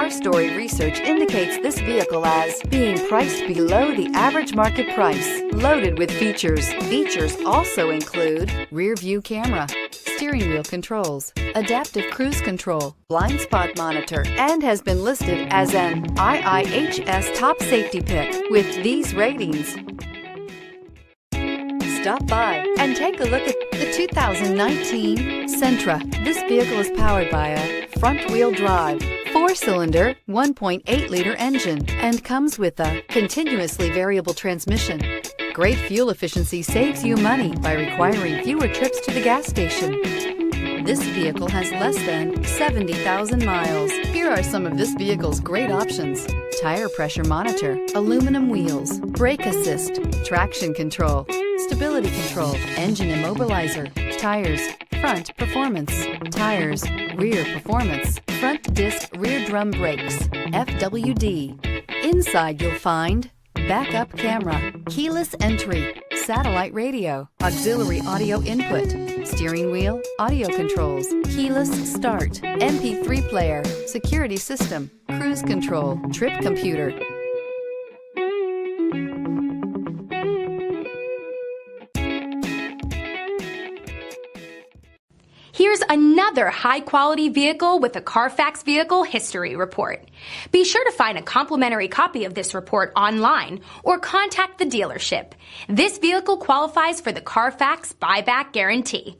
Car Story research indicates this vehicle as being priced below the average market price. Loaded with features. Features also include rear view camera, steering wheel controls, adaptive cruise control, blind spot monitor, and has been listed as an Iihs top safety pick with these ratings. Stop by and take a look at the 2019 Sentra. This vehicle is powered by a front-wheel drive, 4-cylinder, 1.8-liter engine and comes with a continuously variable transmission. Great fuel efficiency saves you money by requiring fewer trips to the gas station. This vehicle has less than 70,000 miles. Here are some of this vehicle's great options: tire pressure monitor, aluminum wheels, brake assist, traction control, stability control, engine immobilizer, tires, front performance, tires, rear performance, front disc rear drum brakes, FWD. Inside you'll find backup camera, keyless entry, satellite radio, auxiliary audio input, steering wheel audio controls, keyless start, MP3 player, security system, cruise control, trip computer. Here's another high-quality vehicle with a Carfax Vehicle History Report. Be sure to find a complimentary copy of this report online or contact the dealership. This vehicle qualifies for the Carfax Buyback Guarantee.